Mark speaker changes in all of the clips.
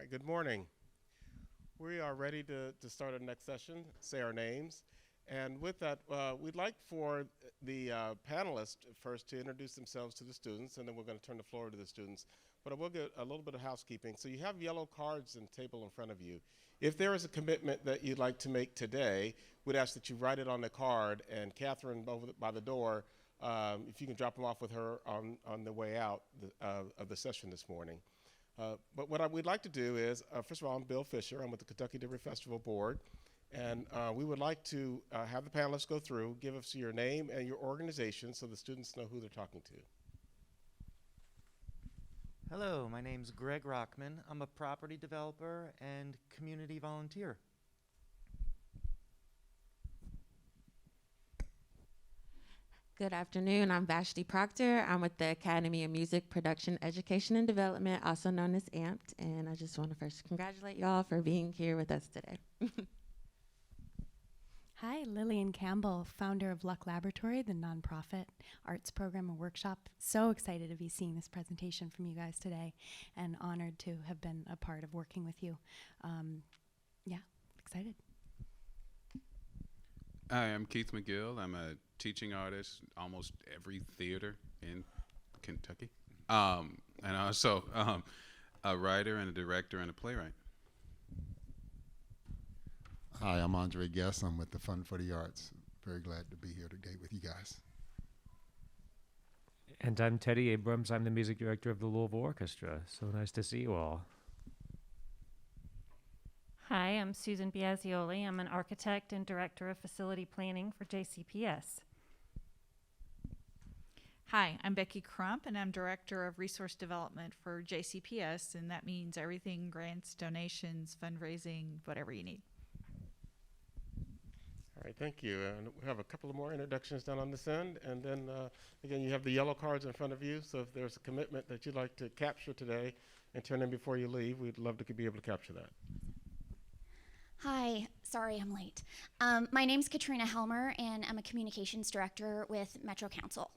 Speaker 1: right, good morning. We are ready to start our next session, say our names. And with that, we'd like for the panelists first to introduce themselves to the students, and then we're going to turn the floor to the students. But I will get a little bit of housekeeping. So you have yellow cards and table in front of you. If there is a commitment that you'd like to make today, we'd ask that you write it on the card, and Catherine by the door, if you can drop them off with her on the way out of the session this morning. But what we'd like to do is, first of all, I'm Bill Fisher. I'm with the Kentucky Derby Festival Board. And we would like to have the panelists go through, give us your name and your organization so the students know who they're talking to.
Speaker 2: Hello, my name's Greg Rockman. I'm a property developer and community volunteer.
Speaker 3: Good afternoon, I'm Vashti Proctor. I'm with the Academy of Music Production, Education, and Development, also known as AMPT, and I just want to first congratulate y'all for being here with us today.
Speaker 4: Hi, Lillian Campbell, founder of Luck Laboratory, the nonprofit arts program and workshop. So excited to be seeing this presentation from you guys today and honored to have been a part of working with you. Yeah, excited.
Speaker 5: Hi, I'm Keith McGill. I'm a teaching artist, almost every theater in Kentucky. And also a writer and a director and a playwright.
Speaker 6: Hi, I'm Andre Guess. I'm with the Fund for the Arts. Very glad to be here today with you guys.
Speaker 7: And I'm Teddy Abrams. I'm the music director of the Louisville Orchestra. So nice to see you all.
Speaker 8: Hi, I'm Susan Biasioli. I'm an architect and director of facility planning for JCPS.
Speaker 9: Hi, I'm Becky Crump, and I'm Director of Resource Development for JCPS, and that means everything: grants, donations, fundraising, whatever you need.
Speaker 1: All right, thank you. And we have a couple of more introductions down on this end. And then, again, you have the yellow cards in front of you. So if there's a commitment that you'd like to capture today and turn in before you leave, we'd love to be able to capture that.
Speaker 10: Hi, sorry I'm late. My name's Katrina Helmer, and I'm a communications director with Metro Council.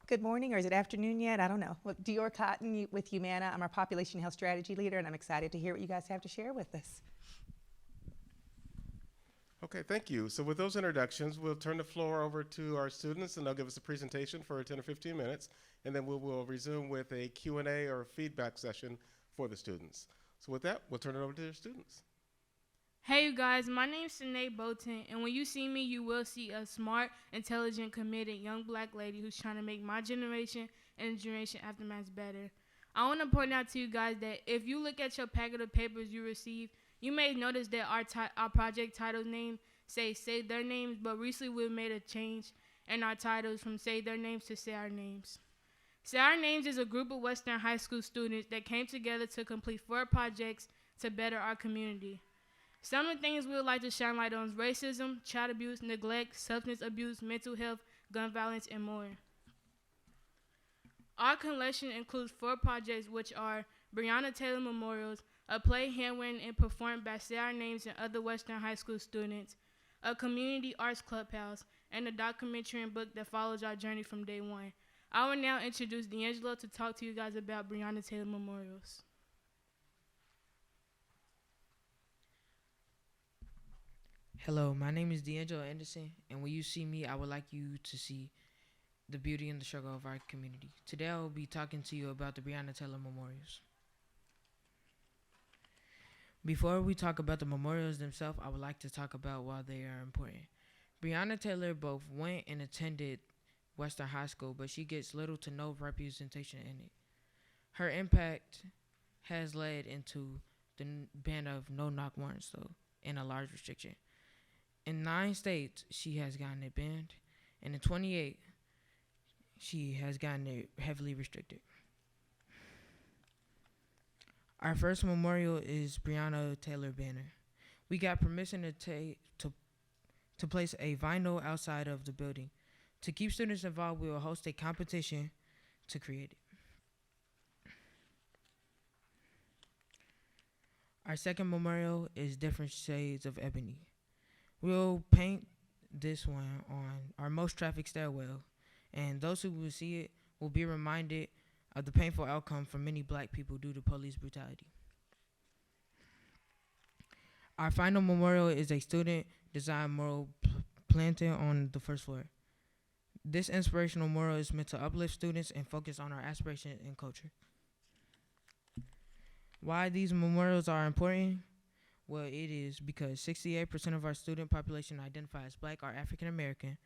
Speaker 11: Good morning, or is it afternoon yet? I don't know. Well, Dior Cotton with Humana. I'm our population health strategy leader, and I'm excited to hear what you guys have to share with us.
Speaker 1: Okay, thank you. So with those introductions, we'll turn the floor over to our students, and they'll give us a presentation for 10 or 15 minutes, and then we'll resume with a Q&A or feedback session for the students. So with that, we'll turn it over to the students.
Speaker 12: Hey you guys, my name's Sinead Bolton, and when you see me, you will see a smart, intelligent, committed young black lady who's trying to make my generation and the generation after mine's better. I want to point out to you guys that if you look at your packet of papers you receive, you may notice that our project title name say their names, but recently we've made a change in our titles from say their names to say our names. Say Our Names is a group of Western high school students that came together to complete 4 projects to better our community. Some of the things we would like to shine light on is racism, child abuse, neglect, substance abuse, mental health, gun violence, and more. Our collection includes 4 projects, which are Breonna Taylor Memorials, a play handwritten and performed by Say Our Names and other Western high school students, a community arts clubhouse, and a documentary and book that follows our journey from day one. I will now introduce D'Angelo to talk to you guys about Breonna Taylor Memorials.
Speaker 13: Hello, my name is D'Angelo Anderson, and when you see me, I would like you to see the beauty and the struggle of our community. Today I will be talking to you about the Breonna Taylor Memorials. Before we talk about the memorials themselves, I would like to talk about why they are important. Breonna Taylor both went and attended Western High School, but she gets little to no representation in it. Her impact has led into the ban of no-knock warrants, though, and a large restriction. In 9 states, she has gotten it banned, and in 28, she has gotten it heavily restricted. Our first memorial is Breonna Taylor banner. We got permission to place a vinyl outside of the building. To keep students involved, we will host a competition to create it. Our second memorial is Different Shades of Ebony. We'll paint this one on our most trafficked stairwell, and those who will see it will be reminded of the painful outcome for many black people due to police brutality. Our final memorial is a student-designed mural planted on the first floor. This inspirational mural is meant to uplift students and focus on our aspirations and culture. Why these memorials are important? Well, it is because 68% of our student population identify as black or African American.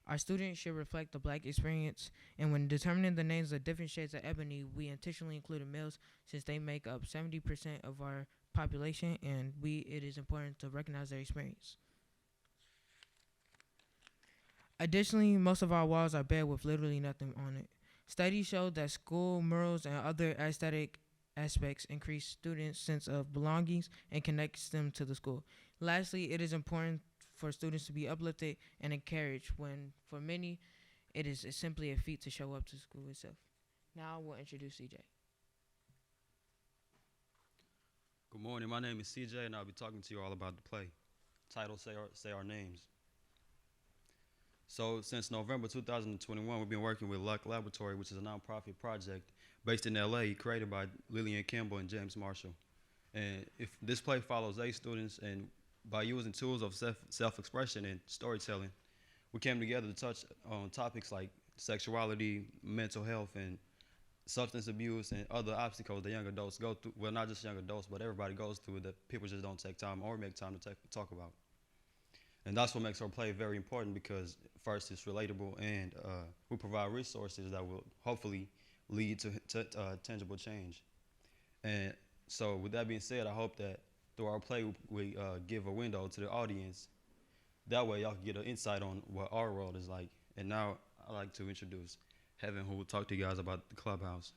Speaker 13: Our students should reflect the black experience, and when determining the names of different shades of ebony, we intentionally included males since they make up 70% of our population, and it is important to recognize their experience. Additionally, most of our walls are bare with literally nothing on it. Studies show that school murals and other aesthetic aspects increase students' sense of belongings and connects them to the school. Lastly, it is important for students to be uplifted and encouraged when, for many, it is simply a feat to show up to school itself. Now we'll introduce CJ.
Speaker 14: Good morning, my name is CJ and I'll be talking to you all about the play. Title, Say Our Names. So since November 2021, we've been working with Luck Laboratory, which is a nonprofit project based in LA, created by Lillian Campbell and James Marshall. And if this play follows 8 students, and by using tools of self-expression and storytelling, we came together to touch on topics like sexuality, mental health, and substance abuse, and other obstacles that young adults go through. Well, not just young adults, but everybody goes through that people just don't take time or make time to talk about. And that's what makes our play very important, because first, it's relatable, and we provide resources that will hopefully lead to tangible change. And so with that being said, I hope that through our play, we give a window to the audience. That way y'all can get an insight on what our world is like. And now I'd like to introduce Heaven, who will talk to you guys about the clubhouse.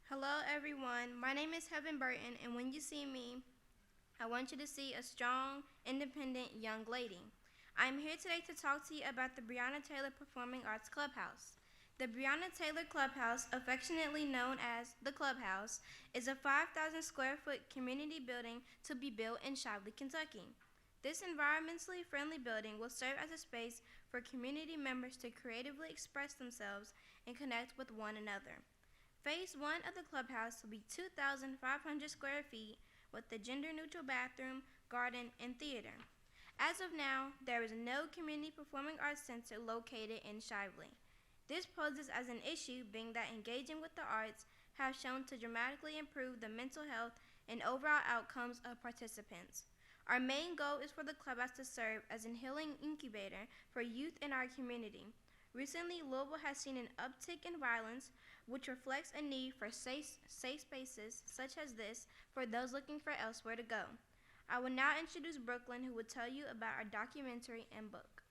Speaker 15: Hello everyone, my name is Heaven Burton, and when you see me, I want you to see a strong, independent young lady. I'm here today to talk to you about the Breonna Taylor Performing Arts Clubhouse. The Breonna Taylor Clubhouse, affectionately known as the Clubhouse, is a 5,000 square foot community building to be built in Shively, Kentucky. This environmentally friendly building will serve as a space for community members to creatively express themselves and connect with one another. Phase 1 of the clubhouse will be 2,500 square feet with a gender-neutral bathroom, garden, and theater. As of now, there is no community performing arts center located in Shively. This poses as an issue, being that engaging with the arts have shown to dramatically improve the mental health and overall outcomes of participants. Our main goal is for the clubhouse to serve as a healing incubator for youth in our community. Recently, Louisville has seen an uptick in violence, which reflects a need for safe spaces such as this for those looking for elsewhere to go. I will now introduce Brooklyn, who will tell you about our documentary and book.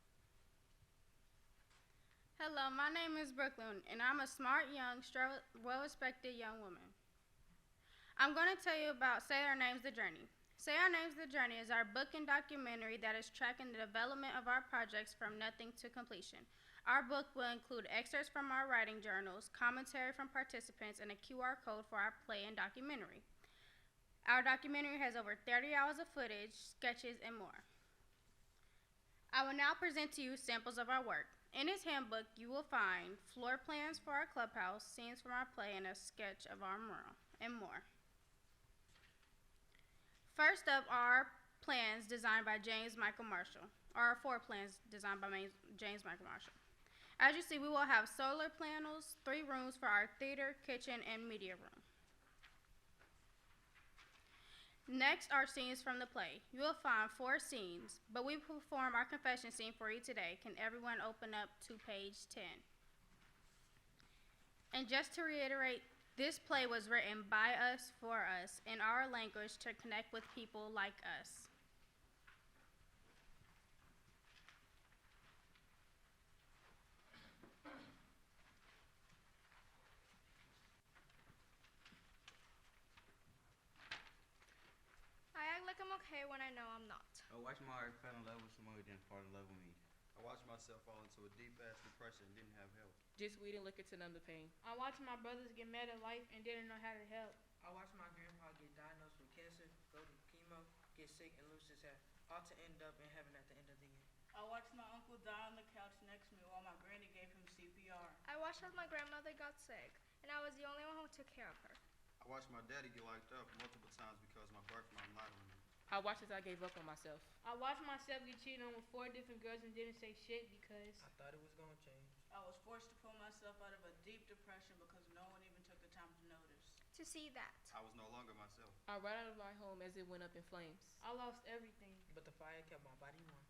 Speaker 16: Hello, my name is Brooklyn, and I'm a smart, young, well-respected young woman. I'm going to tell you about Say Our Names, The Journey. Say Our Names, The Journey is our book and documentary that is tracking the development of our projects from nothing to completion. Our book will include excerpts from our writing journals, commentary from participants, and a QR code for our play and documentary. Our documentary has over 30 hours of footage, sketches, and more. I will now present to you samples of our work. In this handbook, you will find floor plans for our clubhouse, scenes from our play, and a sketch of our mural, and more. First up are plans designed by James Michael Marshall, or 4 plans designed by James Michael Marshall. As you see, we will have solar panels, 3 rooms for our theater, kitchen, and media room. Next are scenes from the play. You will find 4 scenes, but we perform our confession scene for you today. Can everyone open up to page 10? And just to reiterate, this play was written by us, for us, in our language to connect with people like us.
Speaker 15: I act like I'm okay when I know I'm not.
Speaker 17: I watched my heart fall in love with somebody who didn't fall in love with me.
Speaker 14: I watched myself fall into a deep-ass depression and didn't have help.
Speaker 18: Just we didn't look into numb the pain.
Speaker 12: I watched my brothers get mad at life and didn't know how to help.
Speaker 13: I watched my grandpa get diagnosed with cancer, go to chemo, get sick, and lose his hair, all to end up in heaven at the end of the year.
Speaker 12: A
Speaker 18: I watched my uncle die on the couch next to me while my granny gave him CPR.
Speaker 16: I watched as my grandmother got sick, and I was the only one who took care of her.
Speaker 14: I watched my daddy get locked up multiple times because my birth mom lied on me.
Speaker 18: I watched as I gave up on myself.
Speaker 12: I watched myself get cheated on with 4 different girls and didn't say shit because
Speaker 13: I thought it was gonna change.
Speaker 18: I was forced to pull myself out of a deep depression because no one even took the time to notice.
Speaker 16: To see that.
Speaker 14: I was no longer myself.
Speaker 18: I ran out of my home as it went up in flames.
Speaker 12: I lost everything.
Speaker 13: But the fire kept my body warm.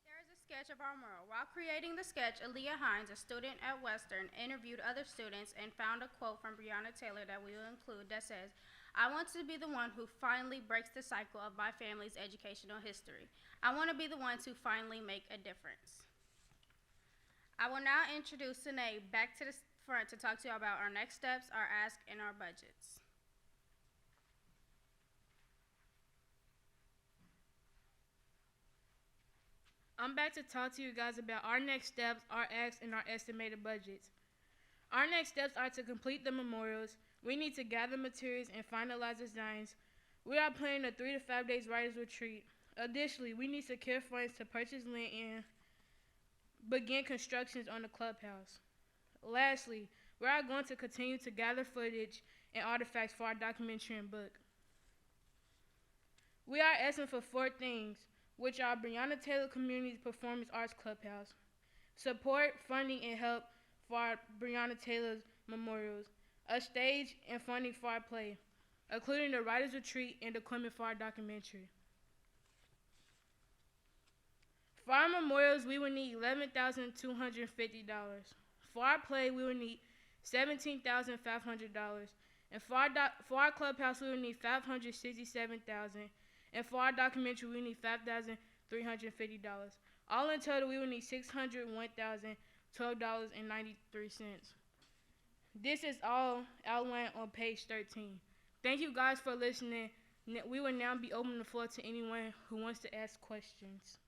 Speaker 16: There is a sketch of our mural. While creating the sketch, Aaliyah Hines, a student at Western, interviewed other students and found a quote from Breonna Taylor that we will include that says, "I want to be the one who finally breaks the cycle of my family's educational history. I want to be the one to finally make a difference." I will now introduce Sine back to the front to talk to you about our next steps, our ask, and our budgets.
Speaker 12: I'm back to talk to you guys about our next steps, our acts, and our estimated budgets. Our next steps are to complete the memorials. We need to gather materials and finalize designs. We are planning a 3 to 5 days writers retreat. Additionally, we need to secure funds to purchase land and begin constructions on the clubhouse. Lastly, we are going to continue to gather footage and artifacts for our documentary and book. We are asking for 4 things, which are Breonna Taylor Community Performance Arts Clubhouse, support, funding, and help for our Breonna Taylor's memorials, a stage and funding for our play, including the writers retreat and equipment for our documentary. For our memorials, we will need $11,250. For our play, we will need $17,500. And for our clubhouse, we will need $567,000. And for our documentary, we need $5,350. All in total, we will need $601,012.93. This is all outlined on page 13. Thank you guys for listening. We will now be opening the floor to anyone who wants to ask questions.